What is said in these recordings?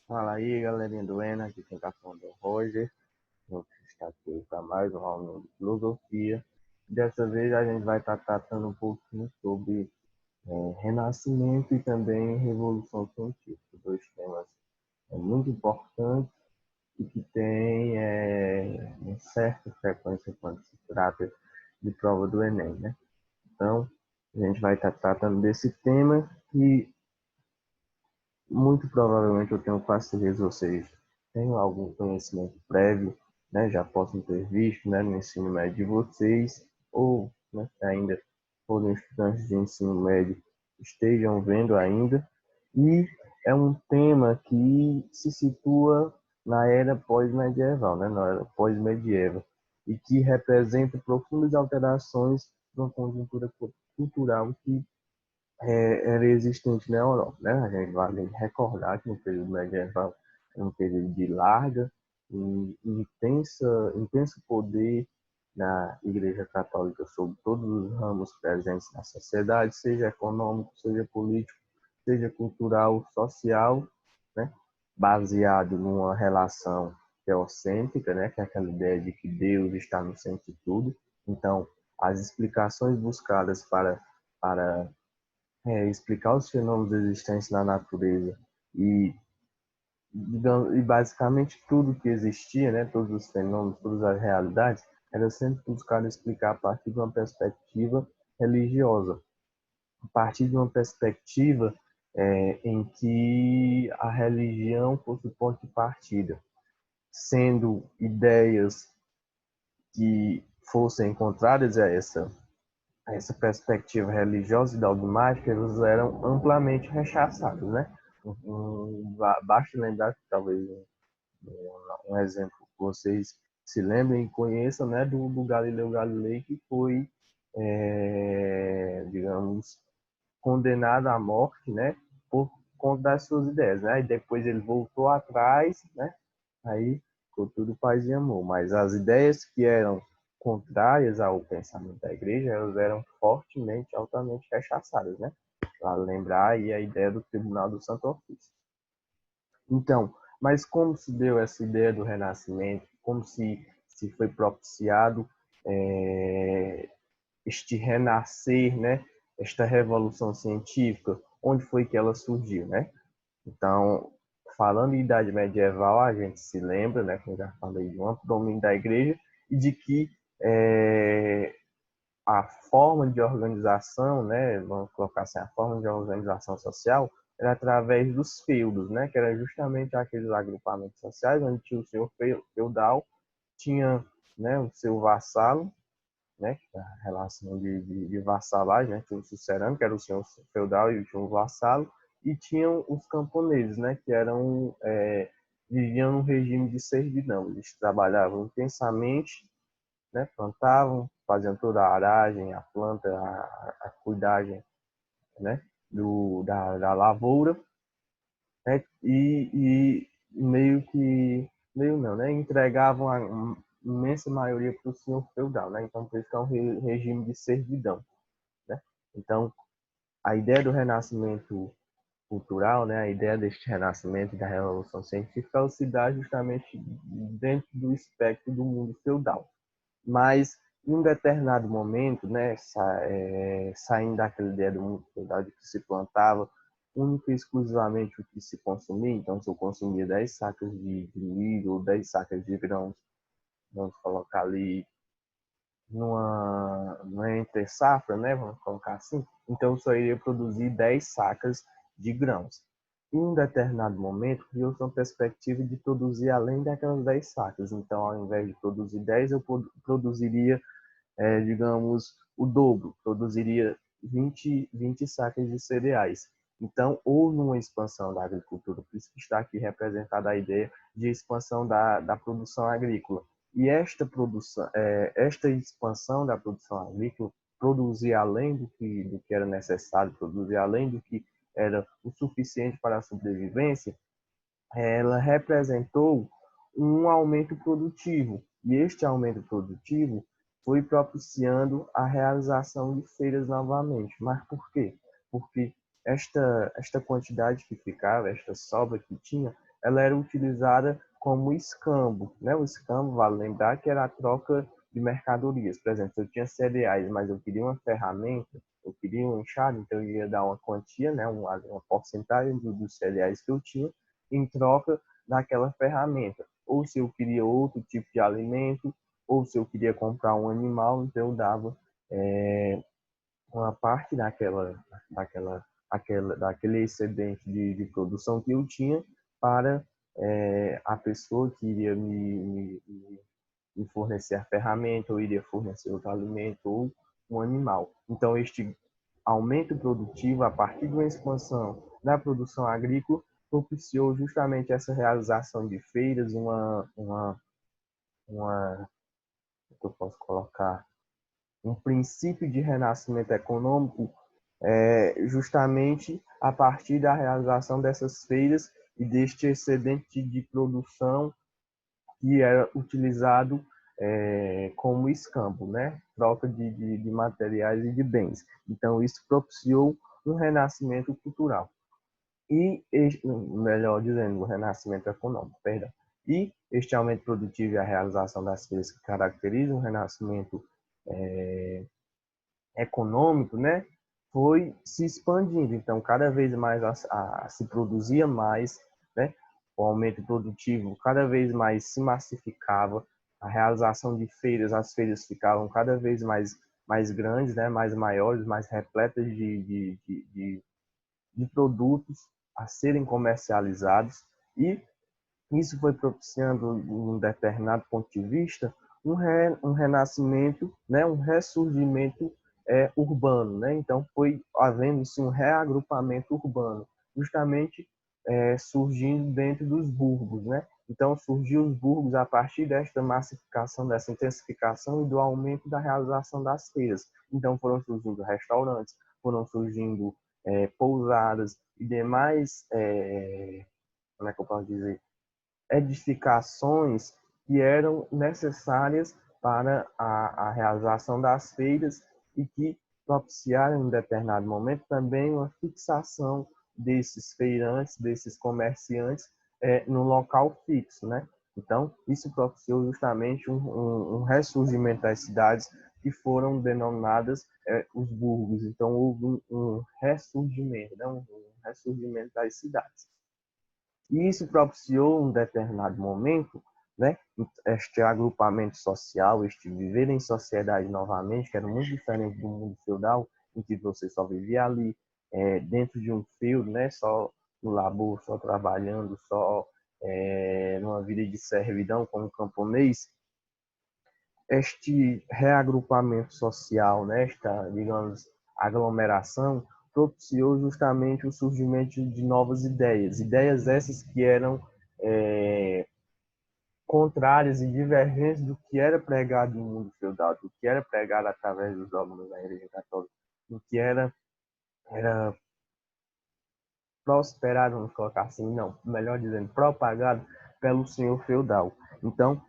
Fala aí, galerinha do ENA, aqui quem tá falando é o Roger. Eu estou aqui para mais uma aula de filosofia. Dessa vez a gente vai estar tratando um pouquinho sobre renascimento e também revolução científica, dois temas muito importantes e que têm uma certa frequência quando se trata de prova do Enem, né? Então, a gente vai estar tratando desse tema que muito provavelmente eu tenho quase certeza vocês têm algum conhecimento prévio, né? Já possam ter visto, né, no ensino médio de vocês, ou né, ainda foram estudantes de ensino médio, estejam vendo ainda. E é um tema que se situa na era pós-medieval, né? Na era pós-medieval, e que representa profundas alterações numa conjuntura cultural que era existente na Europa, né? A gente vale recordar que no período medieval era um período de larga e intenso poder na Igreja Católica sobre todos os ramos presentes na sociedade, seja econômico, seja político, seja cultural, social, né? Baseado numa relação teocêntrica, né? Que é aquela ideia de que Deus está no centro de tudo. Então, as explicações buscadas para explicar os fenômenos existentes na natureza e, e basicamente tudo que existia, né, todos os fenômenos, todas as realidades, era sempre buscar explicar a partir de uma perspectiva religiosa, a partir de uma perspectiva em que a religião fosse o ponto de partida, sendo ideias que fossem contrárias a essa perspectiva religiosa e dogmática, eles eram amplamente rechaçados, né? Basta lembrar que talvez um exemplo que vocês se lembrem e conheçam, né, do Galileu Galilei, que foi, digamos, condenado à morte, né, por conta das suas ideias, né? E depois ele voltou atrás, né? Aí ficou tudo paz e amor. Mas as ideias que eram contrárias ao pensamento da igreja, elas eram fortemente, altamente rechaçadas, né? Para lembrar aí a ideia do Tribunal do Santo Ofício. Então, mas como se deu essa ideia do renascimento? Como se foi propiciado é, este renascer, né? Esta revolução científica? Onde foi que ela surgiu, né? Então, falando em Idade Medieval, a gente se lembra, né, como já falei, de um amplo domínio da igreja e de que a forma de organização, né, vamos colocar assim, a forma de organização social era através dos feudos, né, que era justamente aqueles agrupamentos sociais onde tinha o senhor feudal, tinha, né, o seu vassalo, né, a relação de vassalagem, né, tinha o sucerano, que era o senhor feudal, e tinha o vassalo, e tinham os camponeses, né, que eram viviam num regime de servidão. Eles trabalhavam intensamente, né, plantavam, faziam toda a aragem, a planta, a cuidagem, né, da lavoura, né, e meio que, meio não, né, entregavam a imensa maioria para o senhor feudal, né, então por isso que é um regime de servidão, né. Então, a ideia do renascimento cultural, né, a ideia deste renascimento da revolução científica, ela se dá justamente dentro do espectro do mundo feudal. Mas em um determinado momento, né, saindo daquela ideia do mundo feudal de que se plantava único e exclusivamente o que se consumia, então se eu consumia 10 sacas de milho ou 10 sacas de grãos, vamos colocar ali numa entre safra, né, vamos colocar assim, então eu só iria produzir 10 sacas de grãos. Em um determinado momento, criou-se uma perspectiva de produzir além daquelas 10 sacas. Então, ao invés de produzir 10, eu produziria digamos, o dobro, produziria 20 sacas de cereais. Então, houve uma expansão da agricultura, por isso que está aqui representada a ideia de expansão da produção agrícola. E esta expansão da produção agrícola, produzir além do que era necessário, produzir além do que era o suficiente para a sobrevivência, ela representou um aumento produtivo. E este aumento produtivo foi propiciando a realização de feiras novamente. Mas por quê? Porque esta quantidade que ficava, esta sobra que tinha, ela era utilizada como escambo, né? O escambo, vale lembrar que era a troca de mercadorias. Por exemplo, se eu tinha cereais, mas eu queria uma ferramenta, eu queria um enxada, então eu ia dar uma quantia, né? Uma porcentagem dos cereais que eu tinha em troca daquela ferramenta. Ou se eu queria outro tipo de alimento, ou se eu queria comprar um animal, então eu dava uma parte daquele excedente de produção que eu tinha para a pessoa que iria me fornecer a ferramenta, ou iria fornecer outro alimento, ou um animal. Então, este aumento produtivo, a partir de uma expansão da produção agrícola, propiciou justamente essa realização de feiras, que eu posso colocar, um princípio de renascimento econômico, justamente a partir da realização dessas feiras e deste excedente de produção que era utilizado como escambo, né? Troca de materiais e de bens. Então, isso propiciou um renascimento cultural. E, melhor dizendo, o renascimento econômico, perdão. E este aumento produtivo e a realização das feiras que caracterizam o renascimento econômico, né, foi se expandindo. Então, cada vez mais se produzia mais, né, o aumento produtivo cada vez mais se massificava, a realização de feiras, as feiras ficavam cada vez mais grandes, né, mais maiores, mais repletas de produtos a serem comercializados, e isso foi propiciando, em um determinado ponto de vista, um renascimento, né, um ressurgimento urbano. Né? Então, foi havendo-se um reagrupamento urbano, justamente surgindo dentro dos burgos. Né? Então, surgiu os burgos a partir desta massificação, dessa intensificação e do aumento da realização das feiras. Então, foram surgindo restaurantes, foram surgindo pousadas e demais, como é que eu posso dizer, edificações que eram necessárias para a realização das feiras e que propiciaram, em determinado momento, também uma fixação desses feirantes, desses comerciantes, no local fixo, né? Então, isso propiciou justamente um ressurgimento das cidades que foram denominadas os burgos. Então, houve um ressurgimento, né? Um ressurgimento das cidades. E isso propiciou, um determinado momento, né, este agrupamento social, este viver em sociedade novamente, que era muito diferente do mundo feudal, em que você só vivia ali, dentro de um feudo, né, só no labor, só trabalhando, só numa vida de servidão como camponês. Este reagrupamento social, né, esta, digamos, aglomeração, propiciou justamente o surgimento de novas ideias, ideias essas que eram contrárias e divergentes do que era pregado no mundo feudal, do que era pregado através dos dogmas da Igreja Católica, do que era prosperado, vamos colocar assim, não, melhor dizendo, propagado pelo senhor feudal. Então,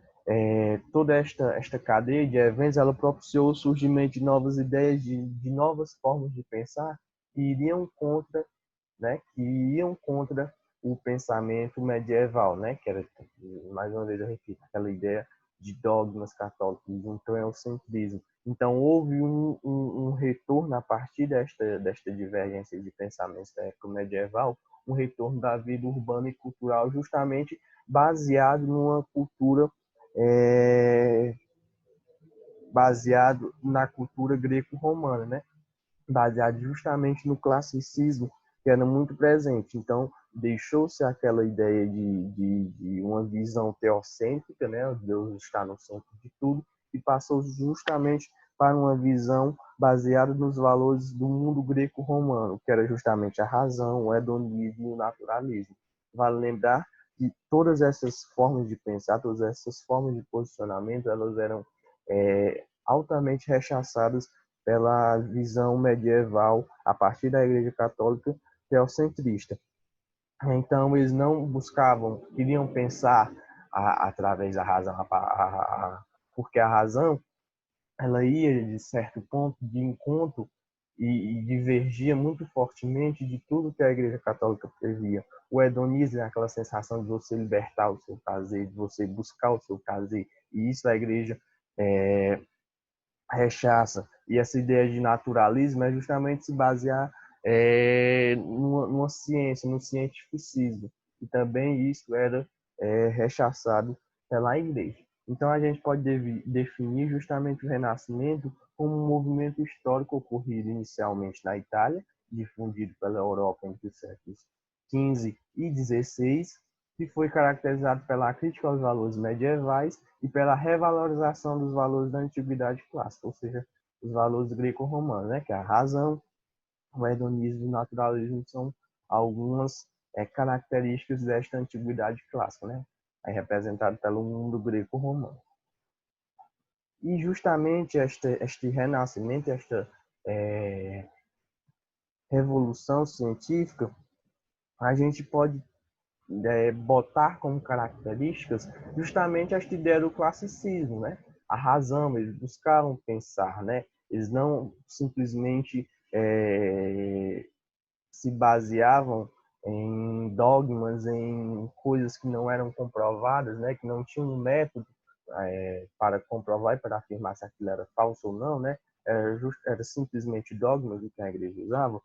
toda esta cadeia de eventos, ela propiciou o surgimento de novas ideias, de novas formas de pensar que iriam contra, né, que iam contra o pensamento medieval, né, que era, mais uma vez eu repito, aquela ideia de dogmas católicos, de um teocentrismo. Então, houve um retorno a partir desta divergência de pensamentos da época medieval, um retorno da vida urbana e cultural, justamente baseado numa cultura, baseado na cultura greco-romana, né? Baseado justamente no classicismo, que era muito presente. Então, deixou-se aquela ideia de uma visão teocêntrica, né? Deus está no centro de tudo, e passou justamente para uma visão baseada nos valores do mundo greco-romano, que era justamente a razão, o hedonismo e o naturalismo. Vale lembrar que todas essas formas de pensar, todas essas formas de posicionamento, elas eram altamente rechaçadas pela visão medieval a partir da Igreja Católica teocentrista. Então, eles não buscavam, queriam pensar através da razão, porque a razão ela ia, de certo ponto, de encontro e divergia muito fortemente de tudo que a Igreja Católica previa. O hedonismo é aquela sensação de você libertar o seu prazer, de você buscar o seu prazer, e isso a Igreja é, rechaça. E essa ideia de naturalismo é justamente se basear numa ciência, no cientificismo. E também isso era rechaçado pela Igreja. Então a gente pode definir justamente o Renascimento como um movimento histórico ocorrido inicialmente na Itália, difundido pela Europa entre os séculos XV e XVI, que foi caracterizado pela crítica aos valores medievais e pela revalorização dos valores da antiguidade clássica, ou seja, os valores greco-romanos, né, que é a razão, o hedonismo e o naturalismo são algumas características desta antiguidade clássica, né, aí representado pelo mundo greco-romano. E justamente este renascimento, esta revolução científica, a gente pode botar como características justamente esta ideia do classicismo, né? A razão, eles buscavam pensar, né? Eles não simplesmente se baseavam em dogmas, em coisas que não eram comprovadas, né? Que não tinham um método para comprovar e para afirmar se aquilo era falso ou não, né? Era simplesmente dogmas do que a igreja usava.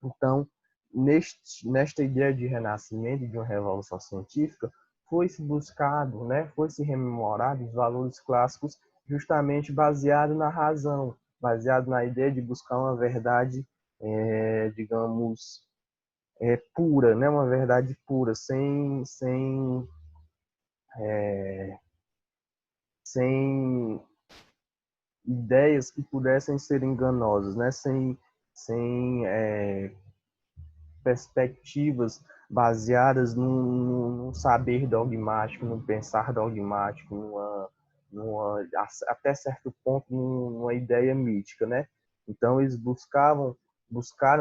Então, nesta ideia de renascimento, de uma revolução científica, foi-se buscado, né, foi-se rememorado os valores clássicos justamente baseado na razão, baseado na ideia de buscar uma verdade, digamos, pura, né, uma verdade pura, sem ideias que pudessem ser enganosas, né, sem perspectivas baseadas num saber dogmático, num pensar dogmático, até certo ponto, numa ideia mítica, né? Então, eles buscaram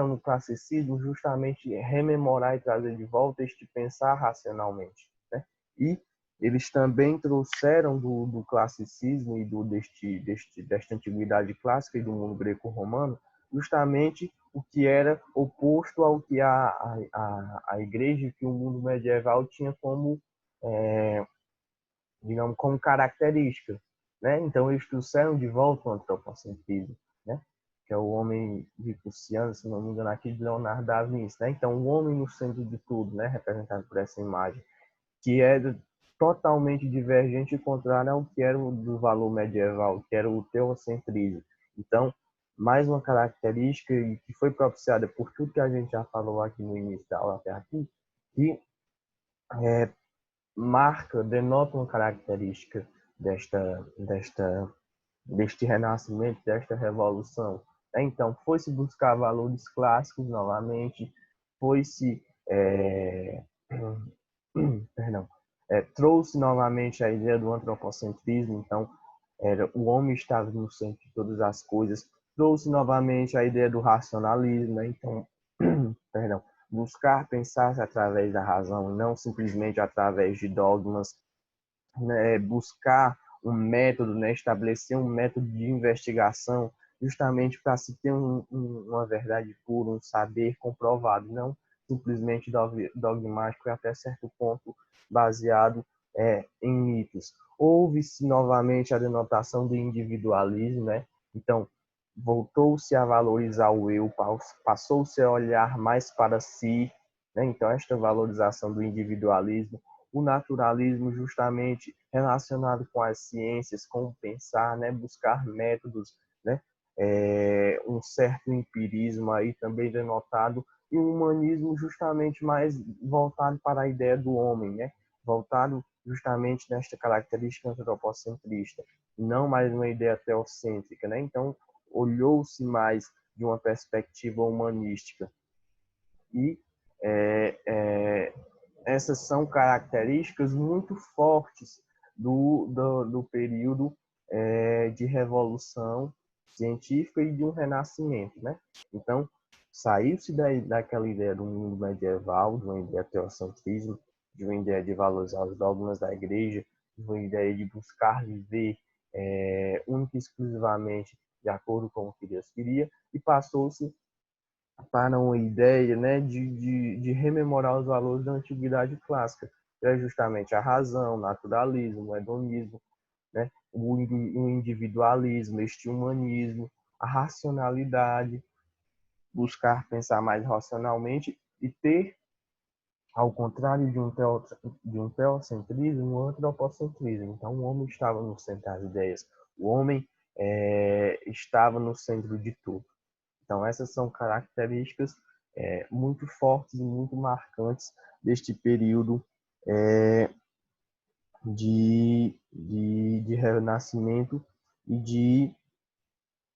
no classicismo justamente rememorar e trazer de volta este pensar racionalmente, né? E eles também trouxeram do classicismo e desta antiguidade clássica e do mundo greco-romano justamente o que era oposto ao que a igreja, que o mundo medieval tinha como, digamos, como característica, né? Então eles trouxeram de volta o antropocentrismo, né? Que é o homem de Luciano, se não me engano, aqui de Leonardo da Vinci, né? Então o homem no centro de tudo, né? Representado por essa imagem, que é totalmente divergente e contrário ao que era o do valor medieval, que era o teocentrismo. Então, mais uma característica que foi propiciada por tudo que a gente já falou aqui no início da aula até aqui, que marca, denota uma característica deste renascimento, desta revolução. Então, foi-se buscar valores clássicos novamente, foi-se perdão, trouxe novamente a ideia do antropocentrismo, então o homem estava no centro de todas as coisas, trouxe novamente a ideia do racionalismo, né? Então, perdão, buscar pensar através da razão, não simplesmente através de dogmas, né? Buscar um método, né? Estabelecer um método de investigação, justamente para se ter uma verdade pura, um saber comprovado, não simplesmente dogmático e até certo ponto baseado em mitos. Houve-se novamente a denotação do individualismo, né? Então, voltou-se a valorizar o eu, passou-se a olhar mais para si, né? Então, esta valorização do individualismo, o naturalismo justamente relacionado com as ciências, com o pensar, né? Buscar métodos, né? Um certo empirismo aí também denotado e um humanismo justamente mais voltado para a ideia do homem, né? Voltado justamente nesta característica antropocentrista, não mais uma ideia teocêntrica, né? Então, olhou-se mais de uma perspectiva humanística. E essas são características muito fortes do período de revolução científica e de um renascimento, né? Então, saiu-se daquela ideia do mundo medieval, de uma ideia de teocentrismo, de uma ideia de valorizar os dogmas da igreja, de uma ideia de buscar viver única e exclusivamente de acordo com o que Deus queria, e passou-se para uma ideia, né, de rememorar os valores da antiguidade clássica, que é justamente a razão, o naturalismo, o hedonismo, né, o individualismo, este humanismo, a racionalidade, buscar pensar mais racionalmente e ter, ao contrário de um teocentrismo, um antropocentrismo. Então, o homem estava no centro das ideias, o homem estava no centro de tudo. Então, essas são características muito fortes e muito marcantes deste período de renascimento e de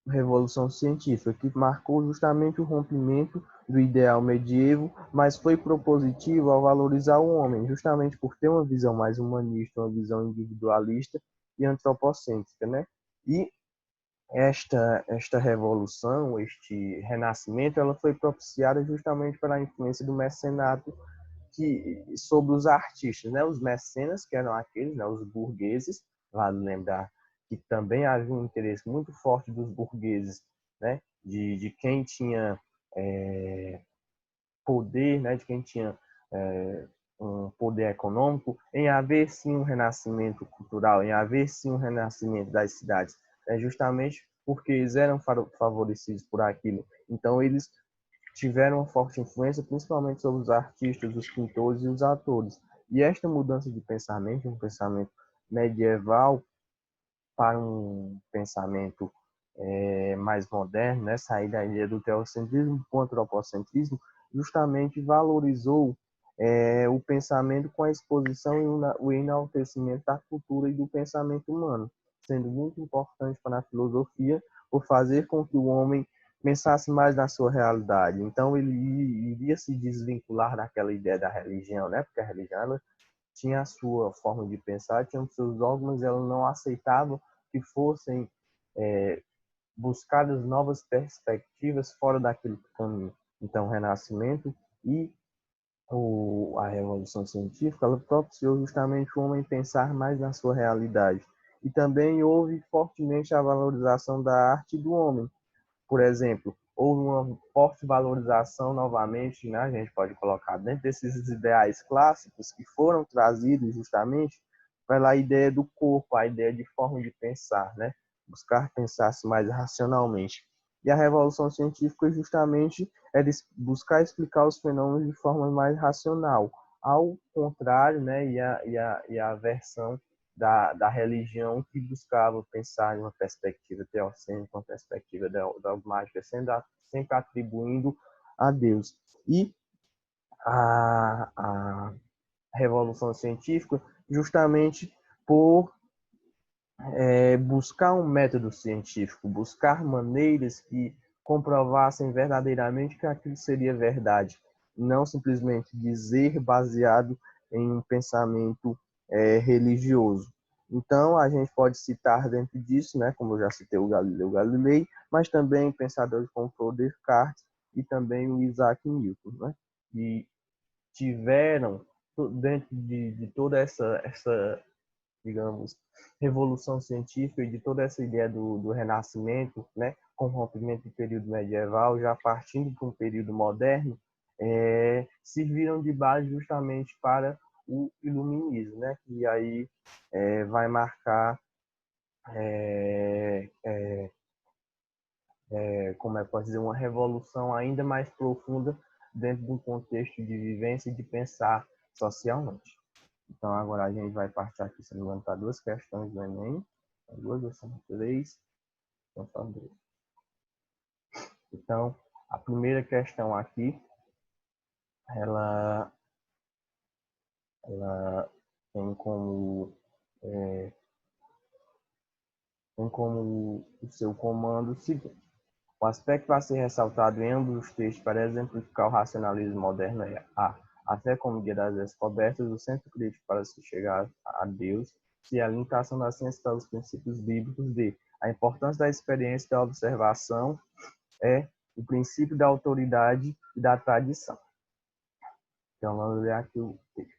revolução científica, que marcou justamente o rompimento do ideal medievo, mas foi propositivo ao valorizar o homem, justamente por ter uma visão mais humanista, uma visão individualista e antropocêntrica, né? E esta revolução, este renascimento, ela foi propiciada justamente pela influência do mecenato sobre os artistas, né? Os mecenas, que eram aqueles, né? Os burgueses, vale lembrar que também havia um interesse muito forte dos burgueses, né? De quem tinha poder, né? De quem tinha um poder econômico, em haver sim um renascimento cultural, em haver sim um renascimento das cidades, justamente porque eles eram favorecidos por aquilo. Então eles tiveram uma forte influência, principalmente sobre os artistas, os pintores e os atores. E esta mudança de pensamento, um pensamento medieval para um pensamento mais moderno, né, sair da ideia do teocentrismo para o antropocentrismo, justamente valorizou o pensamento com a exposição e o enaltecimento da cultura e do pensamento humano, sendo muito importante para a filosofia por fazer com que o homem pensasse mais na sua realidade. Então ele iria se desvincular daquela ideia da religião, né? Porque a religião ela tinha a sua forma de pensar, tinha os seus dogmas, ela não aceitava que fossem buscadas novas perspectivas fora daquele caminho. Então, o Renascimento e a Revolução Científica, ela propiciou justamente o homem pensar mais na sua realidade. E também houve fortemente a valorização da arte do homem. Por exemplo, houve uma forte valorização novamente, né? A gente pode colocar dentro desses ideais clássicos que foram trazidos justamente pela ideia do corpo, a ideia de forma de pensar, né? Buscar pensar-se mais racionalmente. E a revolução científica justamente é de buscar explicar os fenômenos de forma mais racional, ao contrário, né? E a versão da religião que buscava pensar em uma perspectiva teocêntrica, uma perspectiva dogmática, sempre atribuindo a Deus. E a Revolução Científica, justamente por buscar um método científico, buscar maneiras que comprovassem verdadeiramente que aquilo seria verdade, não simplesmente dizer baseado em um pensamento religioso. Então, a gente pode citar dentro disso, né, como eu já citei o Galileu Galilei, mas também pensadores como o Descartes e também o Isaac Newton, né, que tiveram dentro de toda essa digamos, revolução científica e de toda essa ideia do renascimento, né, com o rompimento do período medieval, já partindo para um período moderno, serviram de base justamente para o iluminismo, né, que aí vai marcar, como é que posso dizer, uma revolução ainda mais profunda dentro de um contexto de vivência e de pensar socialmente. Então, agora a gente vai partir aqui, se não me engano, para duas questões do Enem. Duas, são três. Então, são duas. Então, a primeira questão aqui, ela tem como, o seu comando o seguinte. O aspecto a ser ressaltado em ambos os textos para exemplificar o racionalismo moderno é a fé como guia das descobertas, o centro crítico para se chegar a Deus, e a limitação da ciência pelos princípios bíblicos de a importância da experiência e da observação é o princípio da autoridade e da tradição. Então, vamos ver aqui o texto.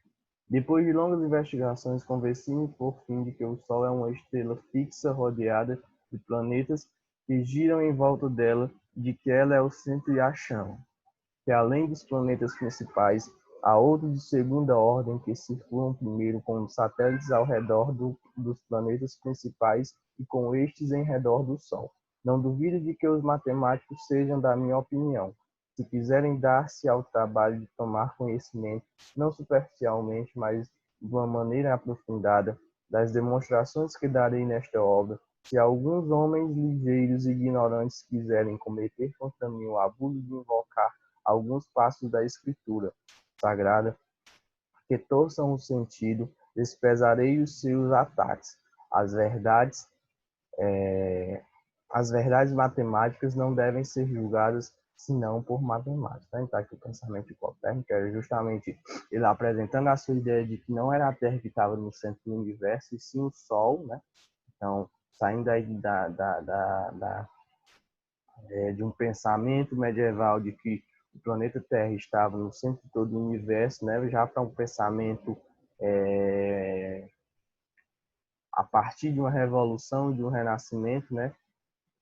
Depois de longas investigações, convenci-me por fim de que o Sol é uma estrela fixa rodeada de planetas que giram em volta dela de que ela é o centro e a chama, que além dos planetas principais, há outros de segunda ordem que circulam primeiro com os satélites ao redor dos planetas principais e com estes em redor do Sol. Não duvido de que os matemáticos sejam da minha opinião. Se quiserem dar-se ao trabalho de tomar conhecimento, não superficialmente, mas de uma maneira aprofundada, das demonstrações que darei nesta obra, se alguns homens ligeiros e ignorantes quiserem cometer contra mim o abuso de invocar alguns passos da Escritura Sagrada que torçam o sentido, desprezarei os seus ataques. As verdades, as verdades matemáticas não devem ser julgadas senão por matemática. Então, aqui o pensamento de Copérnico é justamente ele apresentando a sua ideia de que não era a Terra que estava no centro do universo, e sim o Sol, né? Então, saindo aí de um pensamento medieval de que o planeta Terra estava no centro de todo o universo, né? Já para um pensamento a partir de uma revolução, de um renascimento, né?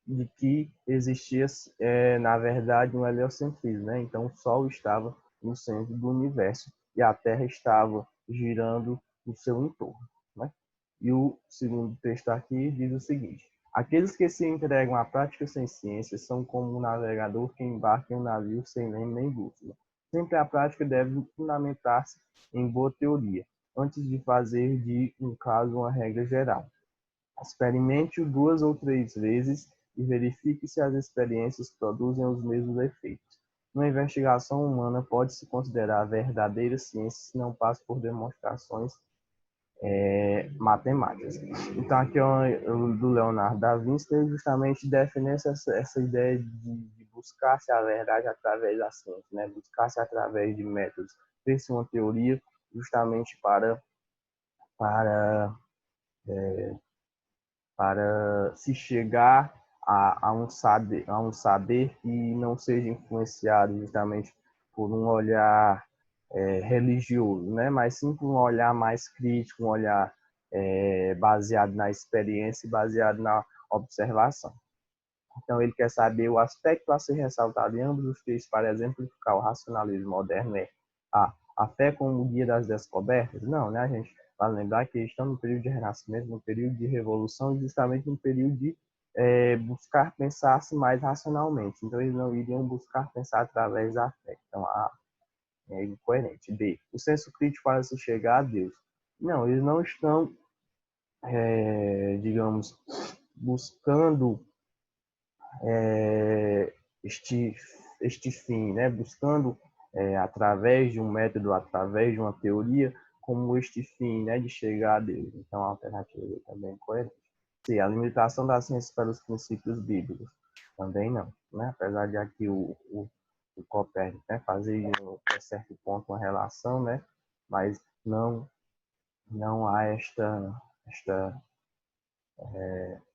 De que existia, na verdade, um heliocentrismo, né? Então, o Sol estava no centro do universo e a Terra estava girando no seu entorno, né? E o segundo texto aqui diz o seguinte: aqueles que se entregam à prática sem ciência são como um navegador que embarca em um navio sem leme nem bússola. Sempre a prática deve fundamentar-se em boa teoria, antes de fazer de um caso uma regra geral. Experimente-o 2 ou 3 vezes e verifique se as experiências produzem os mesmos efeitos. Uma investigação humana pode-se considerar verdadeira ciência se não passa por demonstrações matemáticas. Então, aqui do Leonardo da Vinci, ele justamente defende essa ideia de buscar-se a verdade através da ciência, né? Buscar-se através de métodos, ter-se uma teoria justamente para se chegar a um saber que não seja influenciado justamente por um olhar religioso, né? Mas sim por um olhar mais crítico, um olhar baseado na experiência e baseado na observação. Então, ele quer saber o aspecto a ser ressaltado em ambos os textos para exemplificar o racionalismo moderno é a fé como guia das descobertas? Não, né? A gente vai lembrar que eles estão no período de renascimento, no período de revolução e justamente no período de buscar pensar-se mais racionalmente. Então, eles não iriam buscar pensar através da fé. Então, é incoerente. B. O senso crítico para se chegar a Deus. Não, eles não estão, digamos, buscando este, este fim, né? Buscando, através de um método, através de uma teoria, como este fim, né? De chegar a Deus. Então, a alternativa também é coerente. C. A limitação da ciência para os princípios bíblicos. Também não, né? Apesar de aqui o Copérnico, né? Fazer, a certo ponto, uma relação, né? Mas não há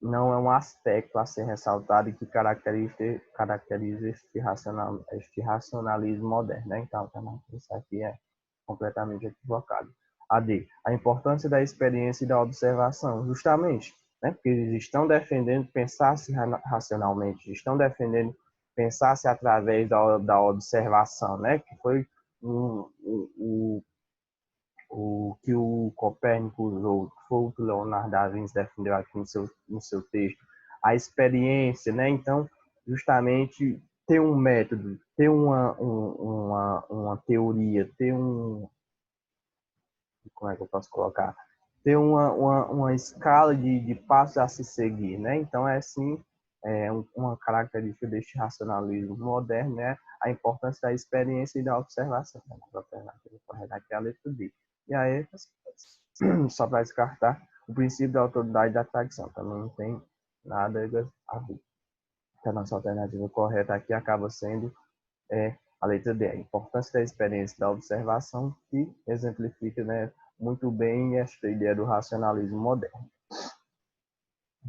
não é um aspecto a ser ressaltado e que caracteriza este racionalismo moderno, né? Então, isso aqui é completamente equivocado. A D, a importância da experiência e da observação, justamente, né? Porque eles estão defendendo pensar-se racionalmente, estão defendendo pensar-se através da observação, né? Que foi o que o Copérnico usou, foi o que o Leonardo da Vinci defendeu aqui no seu texto, a experiência, né? Então, justamente ter um método, ter uma teoria, ter como é que eu posso colocar? Ter uma escala de passos a se seguir, né? Então, é sim uma característica deste racionalismo moderno, né? A importância da experiência e da observação. A alternativa correta aqui é a letra D. E aí, só para descartar, o princípio da autoridade e da tradição. Também não tem nada a ver. Então, a nossa alternativa correta aqui acaba sendo a letra D, a importância da experiência e da observação, que exemplifica, né, muito bem esta ideia do racionalismo moderno.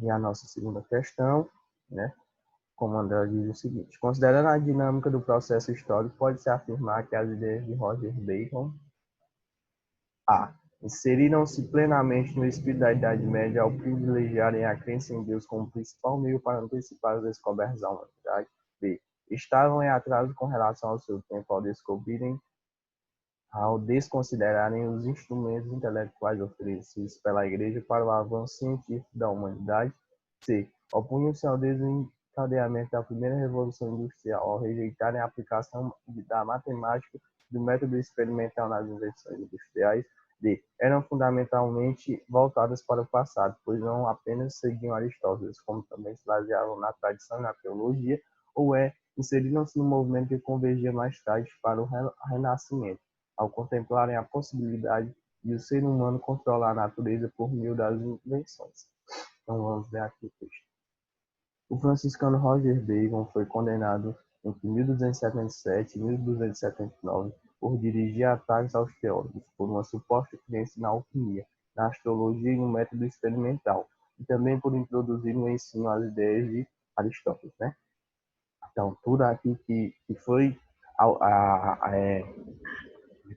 E a nossa segunda questão, né, como André diz o seguinte: considerando a dinâmica do processo histórico, pode-se afirmar que as ideias de Roger Bacon inseriram-se plenamente no espírito da Idade Média ao privilegiarem a crença em Deus como principal meio para antecipar as descobertas da humanidade. B. Estavam em atraso com relação ao seu tempo ao desconsiderarem os instrumentos intelectuais oferecidos pela Igreja para o avanço científico da humanidade. C. Opunham-se ao desencadeamento da primeira Revolução Industrial, ao rejeitarem a aplicação da matemática do método experimental nas invenções industriais. D. Eram fundamentalmente voltadas para o passado, pois não apenas seguiam Aristóteles, como também se baseavam na tradição e na teologia, ou inseriram-se no movimento que convergia mais tarde para o Renascimento, ao contemplarem a possibilidade de o ser humano controlar a natureza por meio das invenções. Então vamos ver aqui o texto. O franciscano Roger Bacon foi condenado entre 1277 e 1279 por dirigir ataques aos teólogos por uma suposta crença na alquimia, na astrologia e no método experimental, e também por introduzir no ensino as ideias de Aristóteles, né? Então, tudo aqui que foi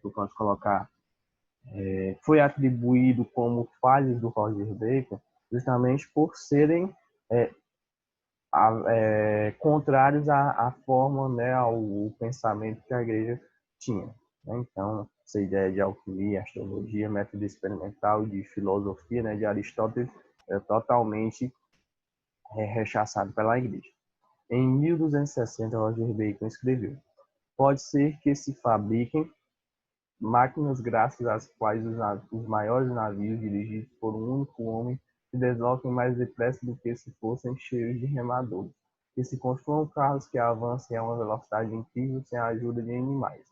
que eu posso colocar, foi atribuído como falhas do Roger Bacon justamente por serem contrários à forma, né, ao pensamento que a igreja tinha. Né? Então, essa ideia de alquimia, astrologia, método experimental, de filosofia, né, de Aristóteles, é totalmente rechaçado pela igreja. Em 1260, Roger Bacon escreveu: pode ser que se fabriquem máquinas graças às quais os maiores navios dirigidos por um único homem se desloquem mais depressa do que se fossem cheios de remadores, que se construam carros que avancem a uma velocidade incrível sem a ajuda de animais,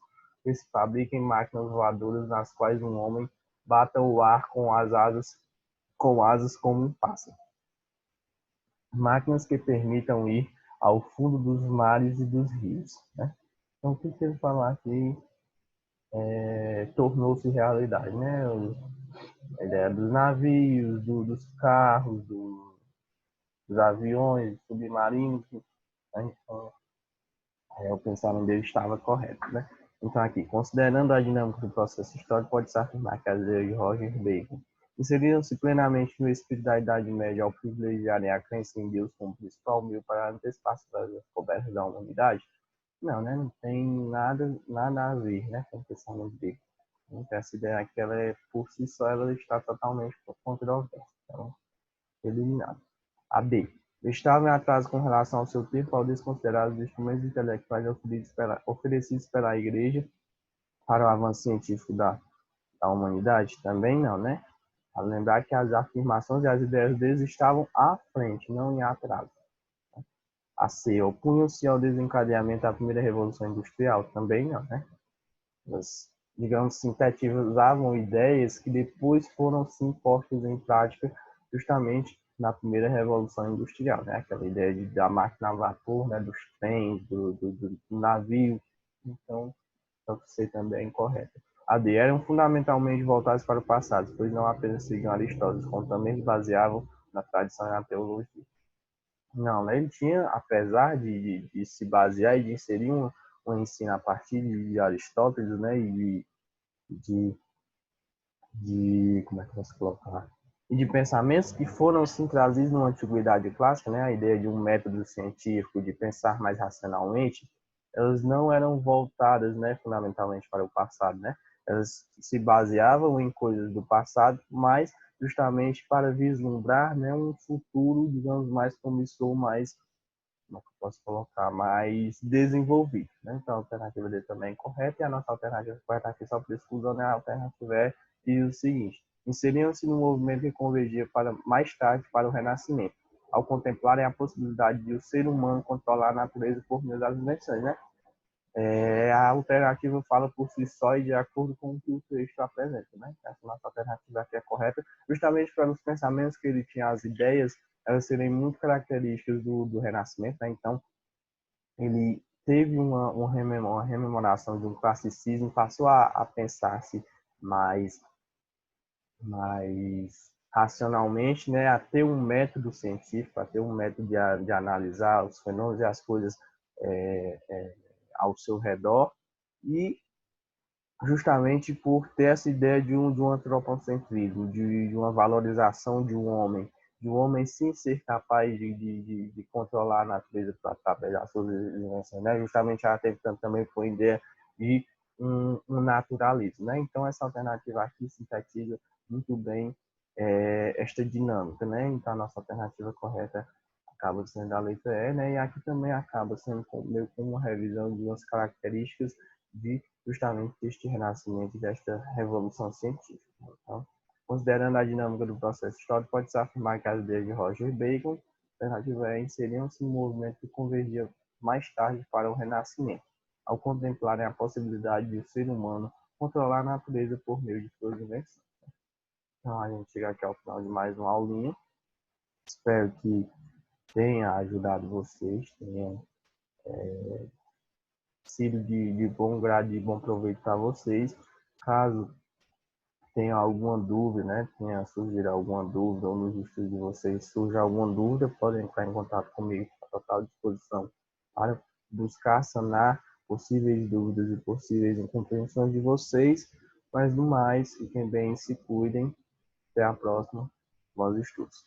que se fabriquem máquinas voadoras nas quais um homem bata o ar com asas como um pássaro, máquinas que permitam ir ao fundo dos mares e dos rios. Né? Então, o que ele fala aqui tornou-se realidade, né? A ideia dos navios, dos carros, dos aviões, submarinos, né? Então, o pensamento dele estava correto, né? Então, aqui, considerando a dinâmica do processo histórico, pode-se afirmar que as ideias de Roger Bacon inseriram-se plenamente no espírito da Idade Média ao privilegiarem a crença em Deus como principal meio para antecipar as descobertas da humanidade. Não, né? Não tem nada a ver, né, com o pensamento dele. Então, essa ideia aqui, ela por si só, ela está totalmente controversa. Então, eliminado. A B. Estava em atraso com relação ao seu tempo ao desconsiderar os instrumentos intelectuais oferecidos pela Igreja para o avanço científico da humanidade? Também não, né? A lembrar que as afirmações e as ideias deles estavam à frente, não em atraso. A C. Opunham-se ao desencadeamento da primeira Revolução Industrial? Também não, né? Elas, digamos, sintetizavam ideias que depois foram sim postas em prática justamente na primeira Revolução Industrial, né? Aquela ideia da máquina a vapor, né? Dos trens, do navio. Então, você também é incorreta. A D. Eram fundamentalmente voltados para o passado, pois não apenas seguiam Aristóteles, como também se baseavam na tradição e na teologia. Não, né? Ele tinha, apesar de se basear e de inserir um ensino a partir de Aristóteles, né? E como é que eu posso colocar? E de pensamentos que foram assim trazidos na antiguidade clássica, né? A ideia de um método científico, de pensar mais racionalmente, elas não eram voltadas, né, fundamentalmente para o passado, né? Elas se baseavam em coisas do passado, mas justamente para vislumbrar, né, um futuro, digamos, mais promissor, mais, como é que eu posso colocar, mais desenvolvido, né? Então a alternativa dele também é correta, e a nossa alternativa correta aqui só por exclusão, né? A alternativa e o seguinte: inseriam-se no movimento que convergia para mais tarde para o Renascimento, ao contemplarem a possibilidade de o ser humano controlar a natureza por meio das invenções, né? A alternativa fala por si só e de acordo com o que o texto apresenta, né? Essa nossa alternativa aqui é correta, justamente pelos pensamentos que ele tinha, as ideias, elas serem muito características do Renascimento, né? Então, ele teve uma rememoração de um classicismo, passou a pensar-se mais racionalmente, né, a ter um método científico, a ter um método de analisar os fenômenos e as coisas ao seu redor, e justamente por ter essa ideia de um antropocentrismo, de uma valorização de um homem, de um homem sim ser capaz de controlar a natureza através das suas invenções, né? Justamente ela teve também foi ideia de um naturalismo, né? Então essa alternativa aqui sintetiza muito bem esta dinâmica, né? Então a nossa alternativa correta acaba sendo a letra E, né? E aqui também acaba sendo meio como uma revisão de umas características de justamente deste renascimento, desta revolução científica. Então, considerando a dinâmica do processo histórico, pode-se afirmar que as ideias de Roger Bacon, a alternativa E, inseriam-se no movimento que convergia mais tarde para o Renascimento, ao contemplarem a possibilidade de o ser humano controlar a natureza por meio de suas invenções. Então, a gente chega aqui ao final de mais uma aulinha. Espero que tenha ajudado vocês, tenha sido de bom grado e bom proveito para vocês. Caso tenha alguma dúvida, né, tenha surgido alguma dúvida ou nos estudos de vocês surja alguma dúvida, podem entrar em contato comigo com total disposição para buscar sanar possíveis dúvidas e possíveis incompreensões de vocês. Mas no mais, fiquem bem, se cuidem. Até a próxima. Bons estudos.